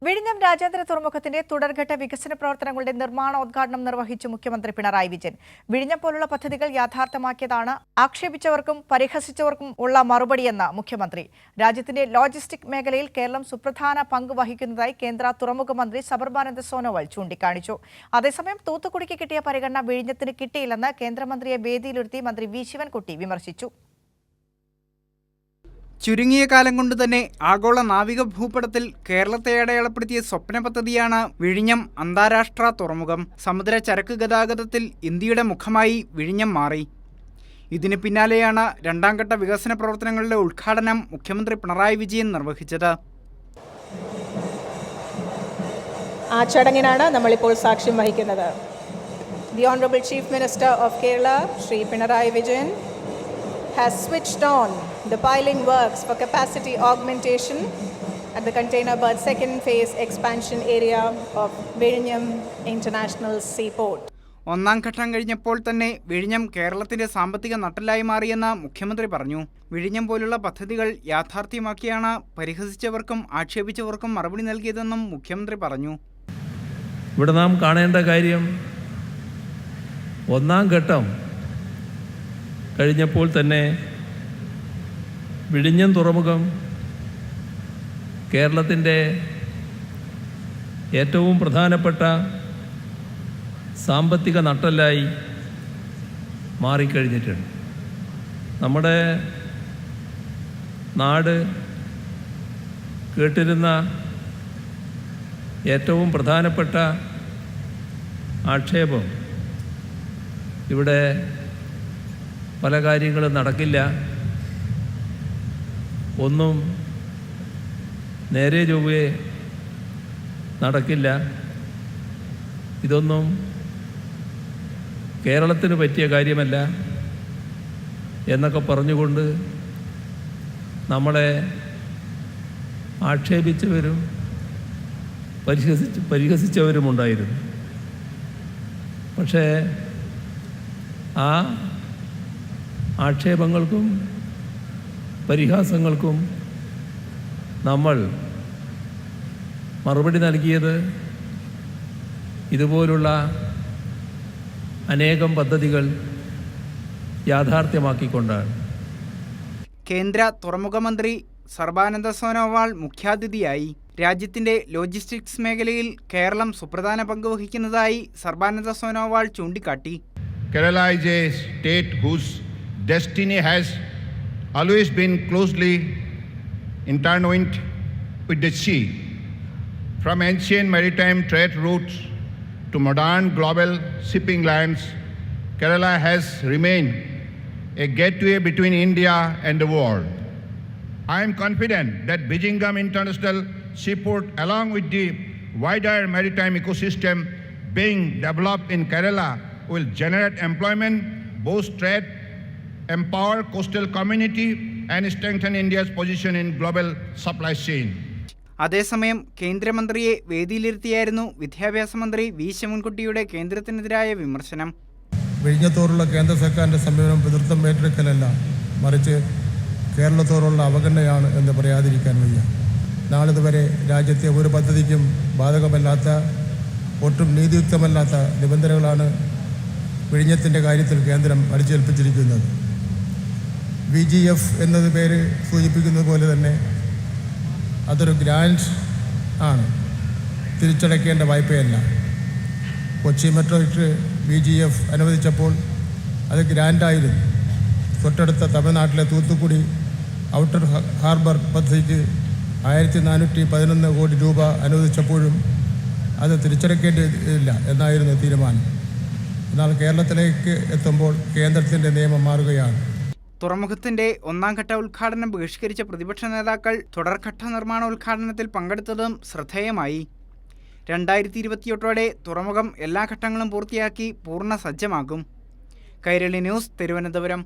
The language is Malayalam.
വിഴിഞ്ഞം രാജ്യാന്തര തുറമുഖത്തിന്റെ തുടർഘട്ട വികസന പ്രവർത്തനങ്ങളുടെ നിർമ്മാണോദ്ഘാടനം നിർവഹിച്ചു മുഖ്യമന്ത്രി പിണറായി വിജയൻ. വിഴിഞ്ഞം പോലുള്ള പദ്ധതികൾ യാഥാർത്ഥ്യമാക്കിയതാണ് ആക്ഷേപിച്ചവർക്കും പരിഹസിച്ചവർക്കും ഉള്ള മറുപടിയെന്ന് മുഖ്യമന്ത്രി. രാജ്യത്തിന്റെ ലോജിസ്റ്റിക് മേഖലയിൽ കേരളം സുപ്രധാന പങ്ക് വഹിക്കുന്നതായി കേന്ദ്ര തുറമുഖ മന്ത്രി സർബാനന്ദ സോനോവാൾ ചൂണ്ടിക്കാണിച്ചു. അതേസമയം തൂത്തുക്കുടിക്ക് കിട്ടിയ പരിഗണന വിഴിഞ്ഞത്തിന് കിട്ടിയില്ലെന്ന് കേന്ദ്രമന്ത്രിയെ വേദിയിലിരുത്തി മന്ത്രി വി ശിവൻകുട്ടി വിമർശിച്ചു. ചുരുങ്ങിയ കാലം കൊണ്ട് തന്നെ ആഗോള നാവിക ഭൂപടത്തിൽ കേരളത്തെ അടയാളപ്പെടുത്തിയ സ്വപ്ന പദ്ധതിയാണ് വിഴിഞ്ഞം അന്താരാഷ്ട്ര തുറമുഖം. സമുദ്ര ചരക്ക് ഗതാഗതത്തിൽ ഇന്ത്യയുടെ മുഖമായി വിഴിഞ്ഞം മാറി. ഇതിന് പിന്നാലെയാണ് രണ്ടാം ഘട്ട വികസന പ്രവർത്തനങ്ങളുടെ ഉദ്ഘാടനം മുഖ്യമന്ത്രി പിണറായി വിജയൻ നിർവഹിച്ചത്. ആ ചടങ്ങിനാണ് നമ്മളിപ്പോൾ സാക്ഷ്യം വഹിക്കുന്നത്. The honourable chief minister of Kerala Shri Pinarayi Vijayan has switched on the piling works for capacity augmentation at the container berth second phase expansion area of Vizhinjam International Seaport. ഒന്നാം ഘട്ടം കഴിഞ്ഞപ്പോൾ തന്നെ വിഴിഞ്ഞം കേരളത്തിന്റെ സാമ്പത്തിക നട്ടെല്ലായി മാറിയെന്ന് മുഖ്യമന്ത്രി പറഞ്ഞു. വിഴിഞ്ഞം പോലുള്ള പദ്ധതികൾ യാഥാർത്ഥ്യമാക്കിയാണ് പരിഹസിച്ചവർക്കും ആക്ഷേപിച്ചവർക്കും മറുപടി നൽകിയതെന്നും മുഖ്യമന്ത്രി പറഞ്ഞു. ഇവിടെ നാം കാണേണ്ട കാര്യം, ഒന്നാം ഘട്ടം കഴിഞ്ഞപ്പോൾ തന്നെ വിഴിഞ്ഞം തുറമുഖം കേരളത്തിൻ്റെ ഏറ്റവും പ്രധാനപ്പെട്ട സാമ്പത്തിക നട്ടെല്ലായി മാറിക്കഴിഞ്ഞിട്ടുണ്ട്. നമ്മുടെ നാട് കേട്ടിരുന്ന ഏറ്റവും പ്രധാനപ്പെട്ട ആക്ഷേപം ഇവിടെ പല കാര്യങ്ങളും നടക്കില്ല, ഒന്നും നേരെ ചൊവ്വേ നടക്കില്ല, ഇതൊന്നും കേരളത്തിന് പറ്റിയ കാര്യമല്ല എന്നൊക്കെ പറഞ്ഞുകൊണ്ട് നമ്മളെ ആക്ഷേപിച്ചവരും പരിഹസിച്ചവരുമുണ്ടായിരുന്നു. പക്ഷേ ആ ആക്ഷേപങ്ങൾക്കും പരിഹാസങ്ങൾക്കും നമ്മൾ മറുപടി നൽകിയത് ഇതുപോലുള്ള അനേകം പദ്ധതികൾ യാഥാർത്ഥ്യമാക്കിക്കൊണ്ടാണ്. കേന്ദ്ര തുറമുഖ മന്ത്രി സർബാനന്ദ സോനോവാൾ മുഖ്യാതിഥിയായി. രാജ്യത്തിന്റെ ലോജിസ്റ്റിക്സ് മേഖലയിൽ കേരളം സുപ്രധാന പങ്ക് വഹിക്കുന്നതായി സർബാനന്ദ സോനോവാൾ ചൂണ്ടിക്കാട്ടി. Kerala is a state whose destiny has always been closely intertwined with the sea. From ancient maritime trade routes to modern global shipping lines, Kerala has remained a gateway between India and the world. I am confident that Vizhinjam International Seaport, along with the wider maritime ecosystem being developed in Kerala, will generate employment, boost trade, empower coastal community and strengthen India's position in global supply chain. അതേസമയം കേന്ദ്രമന്ത്രിയെ വേദിയിലിരുത്തിയായിരുന്നു വിദ്യാഭ്യാസ മന്ത്രി വി ശിവൻകുട്ടിയുടെ കേന്ദ്രത്തിനെതിരായ വിമർശനം. വിഴിഞ്ഞത്തോടുള്ള കേന്ദ്ര സർക്കാരിൻ്റെ സമീപനം പിതൃത്വം ഏറ്റെടുക്കലല്ല, മറിച്ച് കേരളത്തോടുള്ള അവഗണനയാണ് എന്ന് പറയാതിരിക്കാൻ വയ്യ. നാളിതുവരെ രാജ്യത്തെ ഒരു പദ്ധതിക്കും ബാധകമല്ലാത്ത, ഒട്ടും നീതിയുക്തമല്ലാത്ത നിബന്ധനകളാണ് വിഴിഞ്ഞത്തിൻ്റെ കാര്യത്തിൽ കേന്ദ്രം അടിച്ചേൽപ്പിച്ചിരിക്കുന്നത്. VGF എന്നത് പേര് സൂചിപ്പിക്കുന്നത് പോലെ തന്നെ അതൊരു ഗ്രാൻഡ് ആണ്, തിരിച്ചടയ്ക്കേണ്ട വായ്പയല്ല. കൊച്ചി മെട്രോയ്ക്ക് VGF അനുവദിച്ചപ്പോൾ അത് ഗ്രാൻഡായിരുന്നു. തൊട്ടടുത്ത തമിഴ്നാട്ടിലെ തൂത്തുക്കുടി ഔട്ടർ ഹാർബർ പദ്ധതിക്ക് 1411 കോടി രൂപ അനുവദിച്ചപ്പോഴും അത് തിരിച്ചടയ്ക്കേണ്ടതില്ല എന്നായിരുന്നു തീരുമാനം. എന്നാൽ കേരളത്തിലേക്ക് എത്തുമ്പോൾ കേന്ദ്രത്തിൻ്റെ നിയമം മാറുകയാണ്. തുറമുഖത്തിന്റെ ഒന്നാം ഘട്ട ഉദ്ഘാടനം ബഹിഷ്കരിച്ച പ്രതിപക്ഷ നേതാക്കൾ തുടർഘട്ട നിർമ്മാണ ഉദ്ഘാടനത്തിൽ പങ്കെടുത്തതും ശ്രദ്ധേയമായി. 2028 തുറമുഖം എല്ലാ ഘട്ടങ്ങളും പൂർത്തിയാക്കി പൂർണ്ണ സജ്ജമാകും. കൈരളി ന്യൂസ്, തിരുവനന്തപുരം.